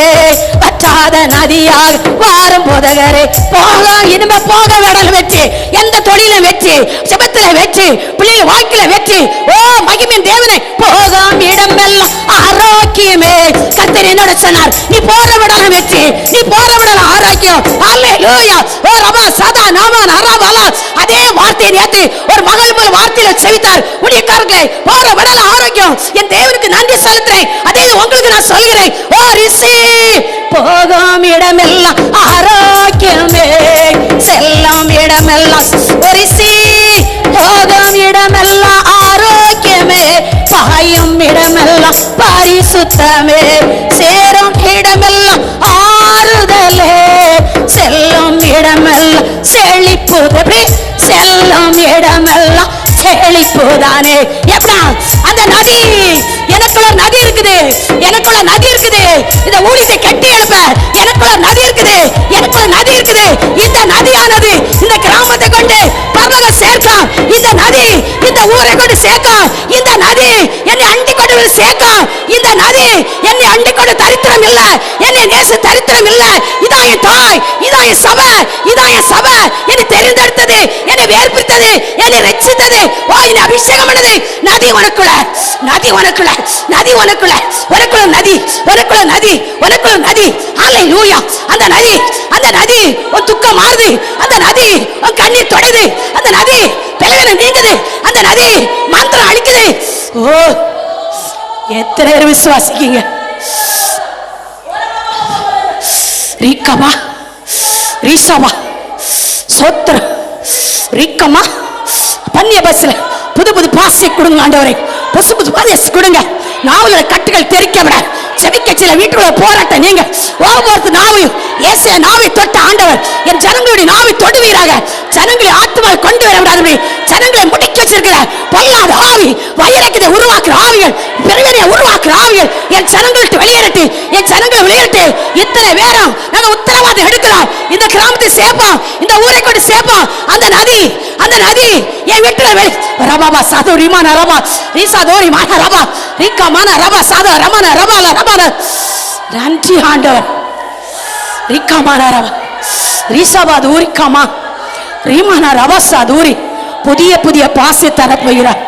வற்றாத நதியாக வாரும் போதகரே. போக இனிமே போக விடல் வெற்றி, எந்த தொழில வெற்றி, செபத்தில வெற்றி, பிள்ளைகள் வாழ்க்கையில வெற்றி. ஓ மகிமின் தேவனே போகாம் இடமெல்லாம் ஆரோக்கியமே. கர்த்தர் என்னோட சொன்னார், நீ போற விடல வெற்றி, நீ போற விடல ஆரோக்கியம். அல்லேலூயா. ஓ ரபா சதா நாம நரபலா. அதே வார்த்தை நேத்து ஒரு மகள் போல வார்த்தையில செவித்தார். ஊழியக்காரர்களே போற விடல ஆரோக்கியம். என் தேவனுக்கு நன்றி செலுத்துறேன். அதே உங்களுக்கு நான் சொல்கிறேன். ஓ ரிசி போகாம் இடமெல்லாம் ஆரோக்கியமே, செல்லும் இடமெல்லாம் ரிசி போகாம் இடமெல்லாம் ஆரோக்கியமே, பாயும் இடமெல்லாம் பரிசுத்தமே, சேரும் இடமெல்லாம் ஆறுதலே, செல்லும் இடமெல்லாம் செழிப்புதே. செல்லும் இடமெல்லாம் செழிப்புதானே. எப்படா அந்த நதி, எனக்குள்ள நதி இருக்குது, எனக்குள்ள நதி இருக்குது. இந்த ஊழியத்தை கட்டி எழுப்ப எனக்குள்ள நதி இருக்குது, எனக்குள்ள நதி இருக்குது. இந்த நதியானது இந்த கிராமத்தை கொண்டு பரலோகம் சேர்க்கும். இந்த நதி இந்த ஊரை கொண்டு சேர்க்கும். இந்த நதி என்னை அண்டி கொண்டு சேர்க்கும். இந்த நதி என்னை அண்டி கொண்டு தரித்திரம் இல்லை, என்னை நேச தரித்திரம் இல்லை. இதா என் தாய், இதா என் சபை, இதா என் சபை. என்னை தெரிந்தெடுத்தது, என்னை வேர்பித்தது, என்னை ரட்சித்தது. ஓ, என்னை அபிஷேகம் பண்ணது. நதி உனக்குள்ள, நதி உனக்குள்ள, நதி உனக்குள்ள, உனக்குள்ள நதி, உனக்குள்ள நதி, உனக்குள்ள நதி. ஹல்லேலூயா. அந்த நதி, அந்த நதி உன் துக்கம் மாறுது. அந்த நதி உன் கண்ணீர் தொடுது. அந்த நதி பலவீனம் நீங்குது. அந்த நதி மந்திரம் அழிக்குது. ஓ, எத்தனை பேர் விசுவாசிக்கீங்க? ரீக்கமா ரீஷாமா சோத்திர ரீக்கமா பன்னிய பஸ்ல புது புது பாசை கொடுங்க ஆண்டவரே. புது புது பாசை கொடுங்க. நாவல கட்டுகள் தெரிக்க விட செவிக்க சில வீட்டுக்குள்ள போராட்ட நீங்க ஒவ்வொரு நாவையும் இயேசுவின் நாவை தொட்ட ஆண்டவர் என் ஜனங்களுடைய நாவை தொடுவீராக. ஜனங்களை ஆத்துமாவை கொண்டு வர விடாதே. ஜனங்களை முடக்கி வச்சிருக்கிற பொல்லாத ஆவி, வயிறக்கத்தை உருவாக்குற ஆவிகள், பெருவினையை உருவாக்குற ஆவிகள் என் ஜனங்கள்ட்ட வெளியேறட்டு, என் ஜனங்களை வெளியேறட்டு. இத்தனை பேரும் நாங்க உத்தரவாதம் எடுக்கிறோம். இந்த கிராமத்தை சேர்ப்போம், இந்த ஊரை கொண்டு சேர்ப்போம். அந்த நதி, அந்த நதி என் வீட்டுல ரபாபா சாதோ ரிமான ரபா ரீசா தோரி மான ரபா ரீக்கா மான ரபா சாதோ ரமான ரபால ரபால. நன்றி ஆண்டவர். ரீக்கா மான ரபா ரீசாபா தூரிக்காமா ரீமான ரபா சாதூரி. புதிய புதிய பாசை தர போகிறார்.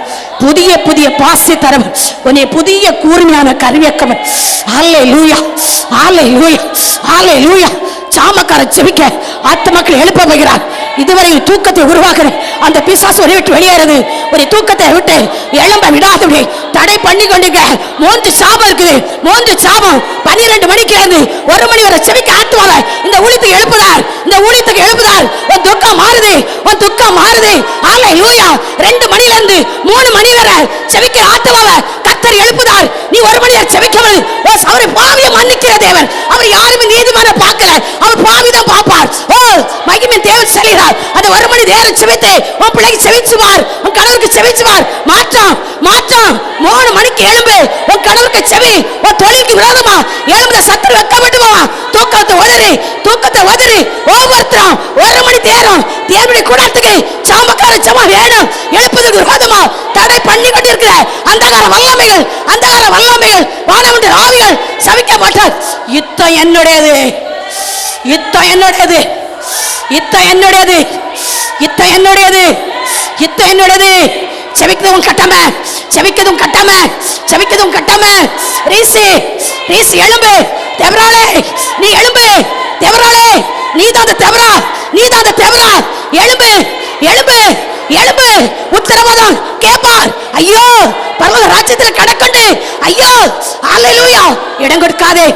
புதிய புதிய பாசை தர, உன்னை புதிய கூர்மையான கருவியக்கவன். ஹல்லேலூயா, ஹல்லேலூயா, ஹல்லேலூயா. சாமக்கார செவிக்க ஆத்மாக்கள் எழுப்ப போகிறார். இதுவரை தூக்கத்தை உருவாக்குற அந்த பிசாசு ஒரு விட்டு வெளியேறது. ஒரு தூக்கத்தை விட்டு எழும்ப விடாதபடி தடை பண்ணி கொண்டுங்க. மூன்று சாபம் இருக்குது, மூன்று சாபம். 12 மணிக்கு இருந்து 1 மணி வரை செவிக்க ஆத்துவாங்க. இந்த ஊழியத்துக்கு எழுப்புதார், இந்த ஊழியத்துக்கு எழுப்புதார். உன் துக்கம் மாறுது, உன் துக்கம் மாறுது. ஹல்லேலூயா. 2 மணில இருந்து 3 மணி வரை செவிக்க ஆத்துவாங்க. கர்த்தர் எழுப்புதார். நீ 1 மணி வரை செவிக்கவள். ஓ, அவரை பாவியை மன்னிக்கிற தேவன். அவர் யாருமே நீதிமான பார்க்கல, அவர் பாவிதான் பார்ப்பார். ஓ, மகிமை தேவன் சொல்கிறார். அது 1 மணி நேரம் செவித்து உன் பிள்ளைக்கு செவிச்சுவார், உன் கணவருக்கு செவிச்சுவார். மாற்றம், மாற்றம். 3 மணிக்கு எழும்பு, உன் கணவருக்கு செவி. உன் தொழிலுக்கு விரோதமா எழும்புற சத்துரு வெக்கப்பட்டு போவான். தூக்கத்தை உதறி, தூக்கத்தை உதறி. ஒவ்வொருத்தரும் 1 மணி நேரம் தேவனுடைய கூடத்துக்கு சாமக்கார ஜமா வேணும். எழுப்பதுக்கு விரோதமா தடை பண்ணி கொண்டிருக்கிற அந்தகார வல்லமைகள், அந்தகார வல்லமைகள், வானவண்ட ஆவிகள் சவிக்க மாட்டார். யுத்தம் என்னுடையது, யுத்தம் என்னுடையது, யுத்தம் என்னுடையது, யுத்தம் என்னுடையது, யுத்தம் என்னுடையது. செவிக்கிறதும் கட்டாம, செவிக்கிறதும் கட்டாம, செவிக்கிறதும் கட்டாம. ரீசி, ரீசி எழும்பு. தெவராளே நீ எழும்பு. தெவராளே நீதான் தெவரா, நீதான் தெவரா. எழும்பு, எழும்பு, எழும்பு. உத்தரவாதம் கேட்பார். ஐயோ, பரவ ராஜ்யத்தில் கடக்கண்டு. ஐயோ, ஹல்லேலூயா. இடம் கொடுக்காதே.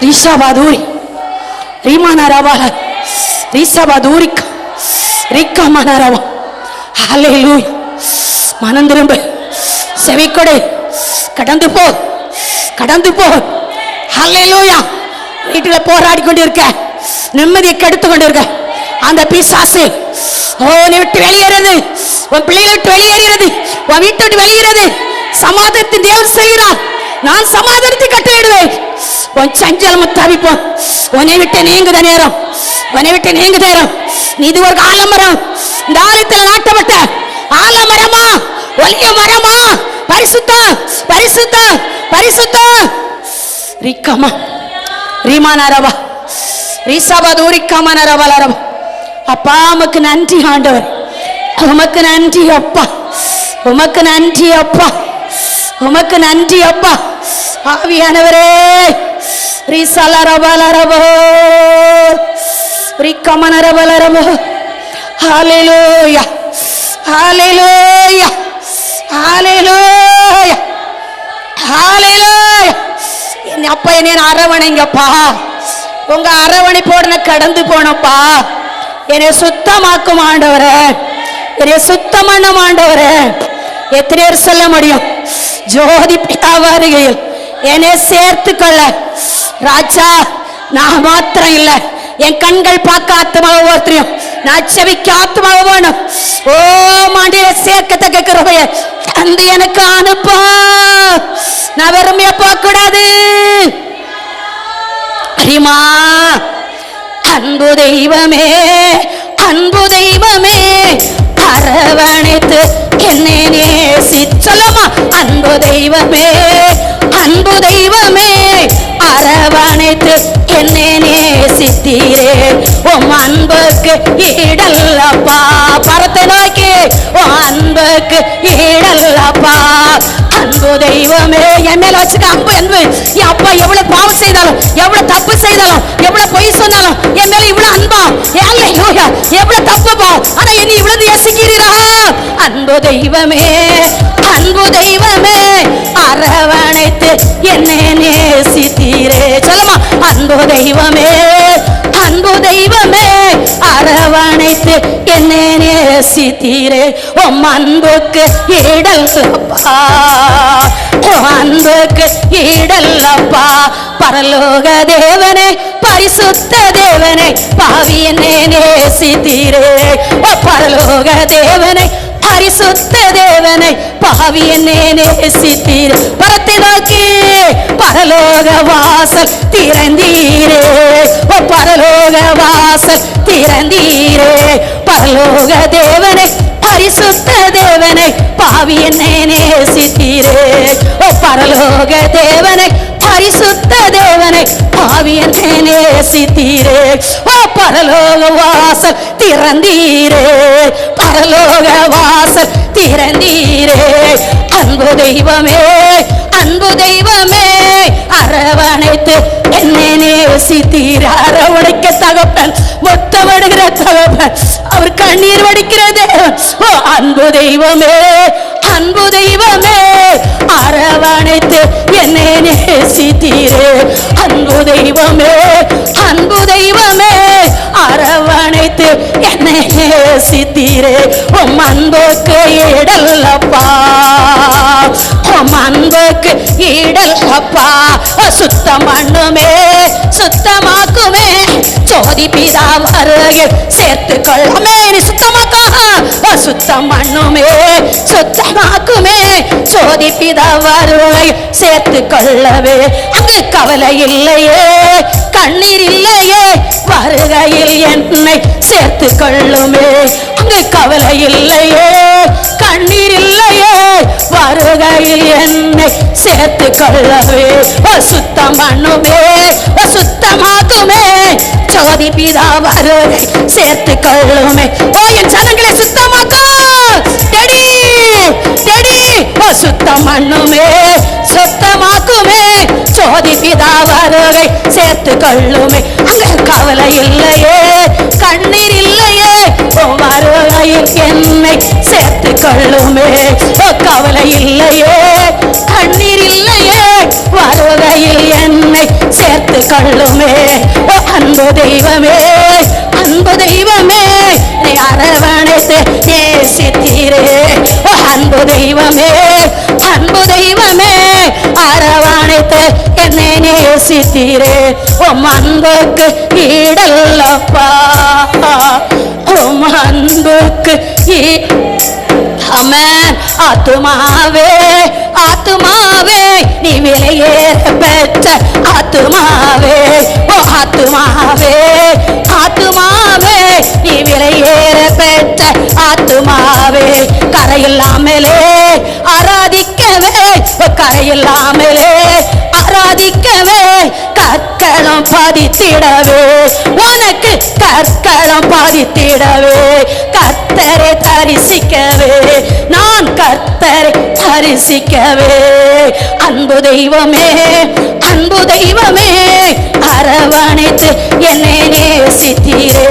ரீஷாபாதூரி ரீமானாராவா ரீஷாபாதூரி ரீக்காமானாராவா. ஹல்லேலூயா. மனம் திரும்ப, செவிக்கொடு. கடந்து போ, கடந்து போ. ஹல்லேலூயா. வீட்டுல போராடி கொண்டிருக்க, நிம்மதியை கெடுத்து கொண்டிருக்க அந்த பிசாசு நீ விட்டு வெளியேறது, உன் பிள்ளைகளை விட்டு வெளியேறது, உன் வீட்டை விட்டு வெளியேறது. சமாதானத்தின் தேவன் செய்கிறார். நான் சமாதானத்தை கட்டளையிடுவேன். உன் சஞ்சலம் தவிப்போம். உன்னை விட்டு நீங்குத நேரம், உன்னை விட்டு நீங்கு நேரம். நீ இது ஒரு ஆலமரம், இந்த ஆலயத்தில் நாட்டப்பட்ட ஆலமரமா, ஒலிய மரமா. பரிசுத்த, பரிசுத்த, பரிசுத்த. ரிக்கமா ரீமானாரவா ரீசாபாதூரிக்காமானாரவா. அப்பா உமக்கு நன்றி ஆண்டவர், உமக்கு நன்றி அப்பா, உமக்கு நன்றி அப்பா, உமக்கு நன்றி அப்பா. ஆவியானவரே ரீசலரபலரபோ ரிக்கமனரபலரபோ. ஹல்லேலூயா, ஹல்லேலூயா, ஹல்லேலூயா, ஹல்லேலூயா. என் அப்பா என்னை அரவணைங்கப்பா. உங்க அரவணைப்போட கடந்து போனப்பா. என்னை சுத்தமாக்கும் ஆண்டவரே, என்னை சுத்தம் பண்ண ஆண்டவரே. எத்தனை பேர் சொல்ல முடியும்? ஜோதி பிதா வருகையில் என்னை சேர்த்துக்கொள்ள ராஜா. நான் மாத்திரம் இல்லை, என் கண்கள் பார்க்க ஆத்மாவை ஒருத்தரையும் நான் செவிக்க ஆத்மாவை வேணும். ஓ மாண்டிய சேர்க்கத்தக்க கிருபைய அந்த எனக்கு அனுப்பா. நான் வெறுமையா பார்க்க கூடாது. அரிமா அன்பு தெய்வமே, அன்பு தெய்வமே, அரவணைத்து என்னை நேசி. சொல்லமா அன்பு தெய்வமே, அன்பு தெய்வமே, அரவணைத்து என்னை நேசித்தீரே. உம் அன்புக்கு ஈடல்லப்பா. பரத்தை நோக்கி உம் அன்புக்கு ஈடல்லப்பா. அன்பு தெய்வமே, என் மேல வச்சுக்க அன்பு. அன்பு என் அப்பா எவ்வளவு பாவம் செய்தாலும், எவ்வளவு தப்பு செய்தாலும், எவ்வளவு பொய் சொன்னாலும் என் மேல இவ்வளவு அன்பா. எவ்வளவு தப்புப்பா, ஆனா என்னை இவ்வளவு நேசிக்கிறீரா. அன்பு தெய்வமே, அன்பு தெய்வமே, அரவணைத்து என்னை நேசித்தீரே. சொல்லுமா அன்பு தெய்வமே, அன்பு தெய்வமே, அரவணைத்து என்னை நேசித்தீரே. உம் அன்புக்கு ஈடல்லப்பா, உம் அன்புக்கு ஈடல்லப்பா. பரலோக தேவனே, பரிசுத்த தேவனே, பாவி என்னை நேசித்தீரே. பரலோக தேவனை, பரிசுத்த தேவனை, பாவி என்னை நேசித்தீரே. பரத்தை நோக்கி பரலோக வாசல் திறந்தீரே. பரலோக வாசல் திறந்தீரே. பரலோக தேவனை, பரிசுத்த தேவனை, பாவி என்னை நேசித்தீரே. பரலோக தேவனை, பரிசுத்த தேவனை, பாவி என்னை நேசித்தீரே. பரலோக வாசல் திறந்தீரே. பரலோக வாசல் திறந்தீரே. அன்பு தெய்வமே, அன்பு தெய்வமே, அரவணைத்து என்னை நேசித்தீர். அரவணைக்க தகப்பன், முத்தமிடுகிற தகப்பன், அவர் கண்ணீர் வடிக்கிற தேவன். அன்பு தெய்வமே, அன்பு தெய்வமே, அரவணைத்து என்னை நேசித்தீரே. அன்பு தெய்வமே, அன்பு தெய்வமே, அரவணைத்து என்னை நேசித்தீரே. உம் அன்புக்கு ஈடல்லப்பா, உம் அன்புக்கு ஈடல்லப்பா. சுத்தம் பண்ணுமே, சுத்தமாக்குமே, ஜோதி பிதா வருகை சேர்த்து கொள்ளமே. சுத்தமாக்கா, சுத்தம் பண்ணுமே, சுத்தமாக்குமே, ஜோதி பிதா வருகை சேர்த்து கொள்ளவே. அங்கு கவலை இல்லையே, கண்ணீர் இல்லையே, வருகையில் என்னை சேர்த்து கொள்ளுமே. அங்கு கவலை இல்லையே, கண்ணீர் இல்லையே, வருகையில் என்னை சேர்த்து கொள்ளவே. சுத்தம் பண்ணுமே, சுத்தமாக்குமே, ஜோதி பிதா வருகை சேர்த்து கொள்ளுமே. என் ஜனங்களை சுத்தமாக்கா. டெடி டெடி, சுத்தம் பண்ணுமே, சுத்தமாக்குமே, ஜோதி பிதா வருகை சேர்த்து கொள்ளுமே. அங்க கவலை இல்லையே, கண்ணீர் இல்லையே, வருகையில் என்னை சேர்த்து கொள்ளுமே. கவலை இல்லையே, கண்ணீர் இல்லையே, வருகையில் என்னை சேர்த்து கொள்ளுமே. அன்பு தெய்வமே, அன்பு தெய்வமே, அரவணைத்து நேசித்தீரே. அன்பு தெய்வமே, அன்பு தெய்வமே, அரவணைத்து என்னை நேசித்தீரே. உம் அன்புக்கு ஈடல்லப்பா, உம் அன்புக்கு ஆமென். ஆத்துமாவே, ஆத்துமாவே, நீ விலையேற பெற்ற ஆத்துமாவே. ஆத்துமாவே, ஆத்துமாவே, நீ விலையேற பெற்ற ஆத்துமாவே. கரையில்லாமலே ஆராதிக்கவே, கரையில்லாமலே ஆராதிக்கவே, கற்களும் பதித்திடவே, உனக்கு கற்களும் பதித்திடவே, கர்த்தரை தரிசிக்கவே, நான் கர்த்தரை தரிசிக்கவே. அன்பு தெய்வமே, அன்பு தெய்வமே, அரவணைத்து என்னை நேசித்தீரே.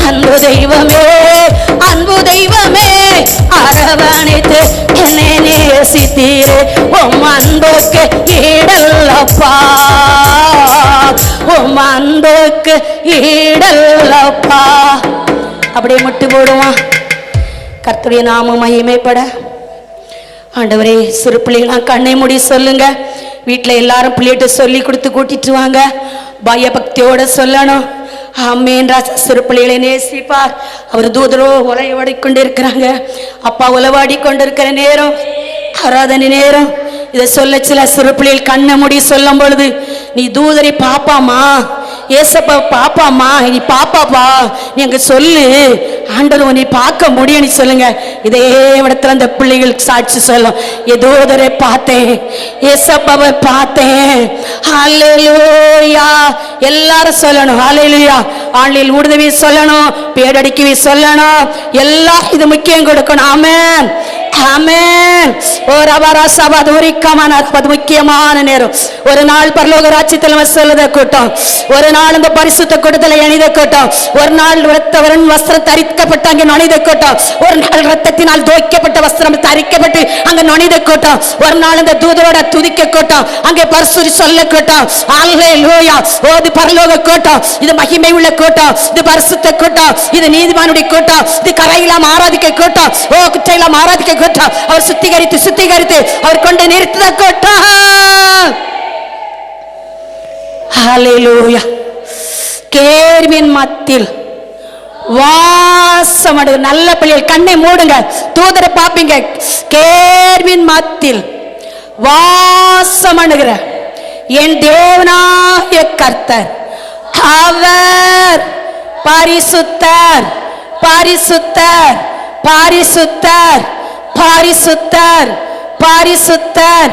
அன்பு தெய்வமே, அன்பு தெய்வமே, அரவணைத்து என்னை நேசித்தீரே. உம் அன்புக்கு ஈடல்லப்பா, உம் அன்புக்கு ஈடல்லப்பா. அப்படியே முட்டு போடுவான். கர்த்தருடைய நாமம் மகிமைப்பட. ஆண்டவரே, சிறு பிள்ளைகளா கண்ணை மூடி சொல்லுங்க. வீட்டில் எல்லாரும் பிள்ளைகிட்ட சொல்லி கொடுத்து கூட்டிட்டு வாங்க. பயபக்தியோட சொல்லணும். ஆமேன். ராஜா சிறு பிள்ளைகளை நேசிப்பார். அவர் தூதரோ உலவாடி கொண்டு இருக்கிறாங்க. அப்பா உலவாடி கொண்டு இருக்கிற நேரம், ஆராதனை நேரம், இதை சொல்ல சில சிறு பிள்ளைகள் கண்ணை மூடி சொல்லும் பொழுது, நீ தூதரை பாப்பாமா, ஏசப்பா பாப்பாமா, நீ பாப்பாப்பா, நீ அங்க சொல்லு, ஆண்டவர் உன்னை பார்க்க முடியும் சொல்லுங்க. இதே இடத்துல அந்த பிள்ளைகள் சாட்சி சொல்லும், தூதரை பார்த்தேன், ஏசப்பாவை பார்த்தேன். ஹல்லேலூயா. எல்லாரும் சொல்லணும் ஹல்லேலூயா. ஆன்லைன் உதவி சொல்லணும், பேரடிக்கவே சொல்லணும், எல்லாம் இது முக்கியம் கொடுக்கணும். ஆமென் ஆமென். ஓ ரபரா சபா துரிக்கமான முக்கியமான நேரம். ஒரு நாள் பரலோக ராஜ்யத்தில் சொல்லுத கூட்டம், ஒரு நாள் இந்த பரிசுத்த கூட்டத்தில் இணைந்த கூட்டம், ஒரு நாள் இரத்தவரன் வஸ்திரம் தரிக்கப்பட்டு அங்கே நுழைந்த கூட்டம், ஒரு நாள் ரத்தத்தினால் தோய்க்கப்பட்ட வஸ்திரம் தரிக்கப்பட்டு அங்கே நுழைந்த கூட்டம், ஒரு நாள் இந்த தூதரோட துதிக்க கூட்டம், அங்கே பரிசுரி சொல்ல கூட்டம். ஹல்லேலூயா. ஓ இது பரலோக கூட்டம், இது மகிமை உள்ள கூட்டம், இது பரிசுத்த கூட்டம், இது நீதிமானுடைய கூட்டம், இது கரையிலாம் ஆராதிக்க கூட்டம், ஓ குற்றையிலாம் ஆராதிக்க கூட்டம், அவர் சுத்திகரித்து சுத்திகரித்து அவர் கொண்டு நிறுத்த கூட்டம். ஹல்லேலூயா. கேர்வின் மத்தியில் வாசமடு நல்ல பிள்ளைகள் கண்ணை மூடுங்க, தூதரை பாப்பீங்க. கேர்வின் மத்தியில் வாசமணுகிற என் தேவனாகிய கர்த்தர், அவர் பரிசுத்தர் பரிசுத்தர் பரிசுத்தர் பரிசுத்தர் பரிசுத்தர்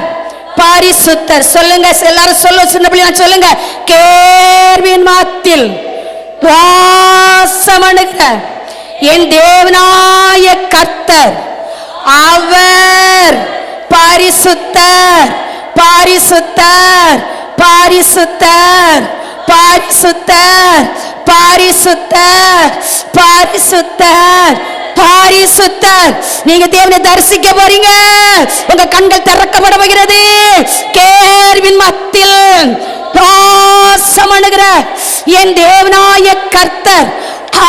பரிசுத்தர். சொல்லுங்க எல்லாரும் சொல்ல, சின்ன பிள்ளைங்க சொல்லுங்க. கேர்வின் மத்தியில் வாசமணுகிற என் தேவனாகிய கர்த்தர், அவர் பரிசுத்தர் பரிசுத்தர் பரிசுத்தர் பரிசுத்தர் பரிசுத்தர் பரிசுத்தர் பரிசுத்தர். நீங்க தேவனை தரிசிக்க போறீங்க, உங்க கண்கள் திறக்கப்பட போகிறது. கேர்வின் மத்தியில் வாசமணுகிற என் தேவனாகிய கர்த்தர்,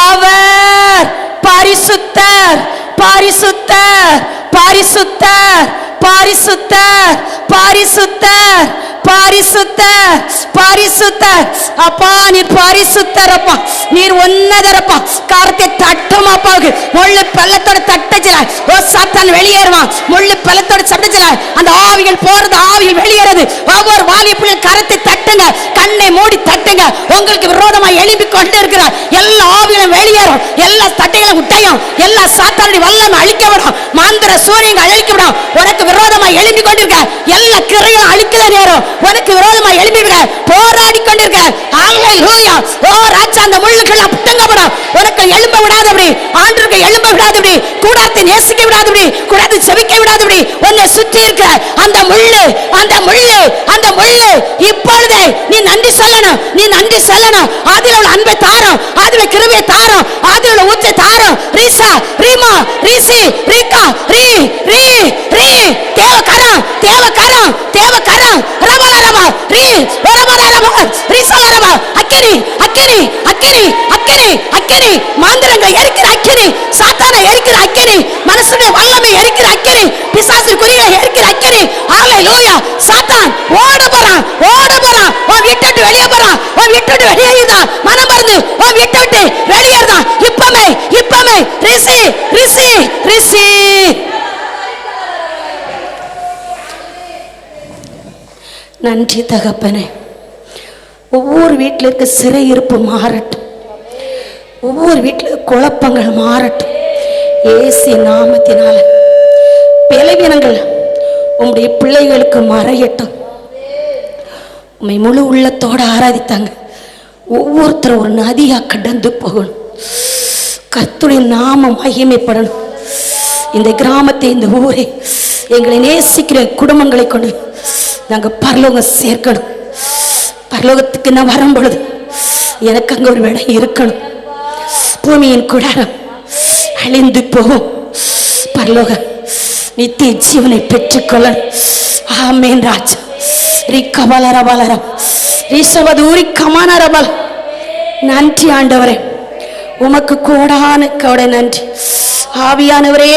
அவர் பரிசுத்தர் பரிசுத்தர் பரிசுத்தர் பரிசுத்தர் பரிசுத்தர் பரிசுத்தர் பரிசுத்தர். அப்பா நீர் பரிசுத்தர், அப்பா நீர் உன்னதரப்பா. காரத்தை தட்டும் அப்பாவுக்கு முள்ளு பள்ளத்தோட தட்டச்சில, ஓ சாத்தான் வெளியேறுவான். முள்ளு பள்ளத்தோட தட்டச்சில அந்த ஆவிகள் போறது, ஆவிகள் வெளியேறது. ஒவ்வொரு வாவி பிள்ளை கரத்தை தட்டுங்க, கண்ணை மூடி தட்டுங்க. உங்களுக்கு விரோதமா எழுப்பி கொண்டு இருக்கிற எல்லா ஆவிகளும் வெளியேறும், எல்லா தட்டைகளும் உட்டையும், எல்லா சாத்தானுடைய வல்லமை அழிக்கப்படும், மாந்திர சூரியங்கள் அழிக்கப்படும். உனக்கு விரோதமா எழுப்பி கொண்டிருக்க எல்லா கிரைகளும் அழிக்கிற நேரம் உனக்கு விரோதமா எழுப்பிவிட போராடி கொண்டிருக்க. ஹல்லேலூயா. ஓ ராஜா, அந்த முள்ளுகள் புட்டுங்கப்படும், உனக்கு எழும்ப விடாதபடி, ஆண்டவருக்கு எழும்ப விடாதபடி, கூடாரத்தை நேசிக்க விடாதபடி, கூடாரத்தை செபிக்க விடாதபடி, உன்னை சுற்றி இருக்க அந்த முள்ளு அந்த முள்ளு அந்த முள்ளு இப்பொழுதே நீ நன்றி சொல்லணும், நீ நன்றி சொல்லணும். அதில் உள்ள அன்பை தாரும், அதில் கிருபையை தாரும், அதில் உள்ள ஊற்றை தாரும். ரீசா ரீமா ரீசி ரீகா ரீ ரீ ரீ தேவகரம் தேவகரம் தேவகரம் ரபரபா ரீ ரபரபா ரீசரபா அக்கினி அக்கினி அக்கினி அக்கினி அக்கினி மாந்திரங்களை எரிக்கிற அக்கினி, சாத்தானை எரிக்கிற அக்கினி, மனசுடைய வல்லமை எரிக்கிற அக்கினி, பிசாசு குறிகளை எரிக்கிற அக்கினி. ஹல்லேலூயா. சாத்தான் ஓட போறான் ஓட போறான், உன் வீட்டை விட்டு வெளியே போறான், உன் வீட்டை விட்டு வெளியேறுதான், மனம் மறந்து உன் வீட்டை விட்டு வெளியேறுதான். இப்பமே இப்பமே ரிசி ரிசி ரிசி. நன்றி தகப்பனே. ஒவ்வொரு வீட்டில் இருக்க சிறையிருப்பு மாறட்டும், ஒவ்வொரு வீட்டில் குழப்பங்கள் மாறட்டும். இயேசு நாமத்தினால பலவீனங்கள் உம்முடைய பிள்ளைகளுக்கு மறையட்டும். உம்மை முழு உள்ளத்தோடு ஆராதித்தாங்க. ஒவ்வொருத்தரும் ஒரு நதியா கடந்து போகணும். கர்த்தருடைய நாமம் மகிமைப்படணும். இந்த கிராமத்தை, இந்த ஊரை, எங்களை நேசிக்கிற குடும்பங்களை கொண்டு நாங்கள் பரலோகம் சேர்க்கணும். பரலோகத்துக்கு நான் வரும் பொழுது எனக்கு அங்கே ஒரு இடம் இருக்கணும். பூமியின் குடாரம் அழிந்து போகும், பரலோக நித்திய ஜீவனை பெற்றுக்கொள்ள. ஆமென் ராஜா. ரிக்கபலரபலர ரிஷபதூரி கமனரபல். நன்றி ஆண்டவரே, உமக்கு கோடான கோடை நன்றி. ஆவியானவரே,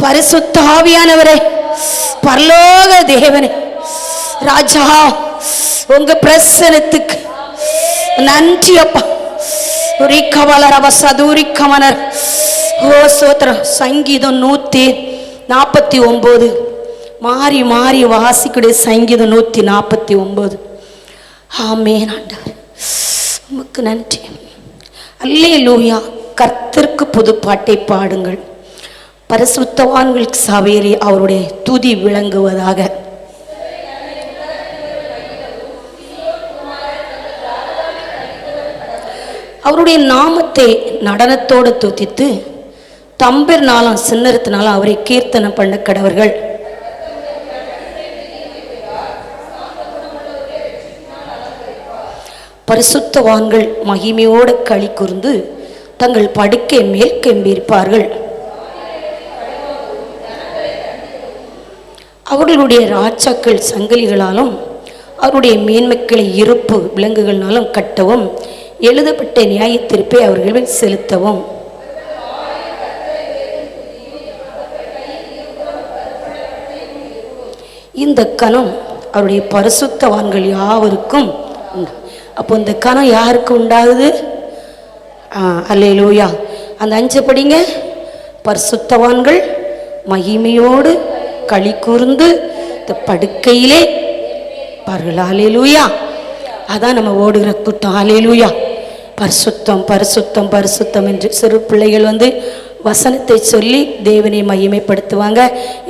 பரிசுத்த ஆவியானவரே, பரலோக தேவனே, ராஜா உங்க பிரசனத்துக்கு நன்றி அப்பா. ஓ சோத்திரம். சங்கீதம் 149 மாறி மாறி வாசிக்கூடிய சங்கீதம் 149. ஆமென் ஆண்டவர், உமக்கு நன்றி. அல்லேலூயா. கர்த்தருக்கு புது பாட்டை பாடுங்கள், பரிசுத்தவான்கள் சபையிலே அவருடைய துதி விளங்குவதாக. அவருடைய நாமத்தை நடனத்தோடு துதித்து தம்பிர்னாலும் சின்னத்தினாலும் அவரை கீர்த்தனம் பண்ண கடவர்கள். பரிசுத்தவான்கள் மகிமையோடு களி கூர்ந்து தங்கள் படுக்கை மேல் கெம்பியிருப்பார்கள். அவர்களுடைய ராஜாக்கள் சங்கிலிகளாலும் அவருடைய மேன்மைகளை இருப்பு விலங்குகளினாலும் கட்டவும் எழுதப்பட்ட நியாய தீர்ப்பை அவர்கள் செலுத்தவும். இந்த கணம் அவருடைய பரிசுத்தவான்கள் யாவருக்கும் உண்டு. அப்போ இந்த கணம் யாருக்கு உண்டாகுது? அல்லேலூயா. அந்த 5 படிங்க. பரிசுத்தவான்கள் மகிமையோடு களி கூர்ந்து இந்த படுக்கையிலே பார்கள். அல்லேலூயா. அதான் நம்ம ஓடுகிற கூட்டம். அல்லேலூயா. பரிசுத்தம் பரிசுத்தம் பரிசுத்தம் என்று சிறு பிள்ளைகள் வசனத்தை சொல்லி தேவனை மகிமைப்படுத்துவாங்க.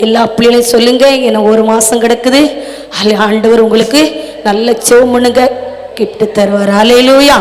எல்லா பிள்ளைகளையும் சொல்லுங்க. ஏன்னா 1 மாதம் கிடக்குது. ஆண்டவர் உங்களுக்கு நல்ல செவமுனுங்க கிஃப்ட் தருவார். அல்லேலூயா.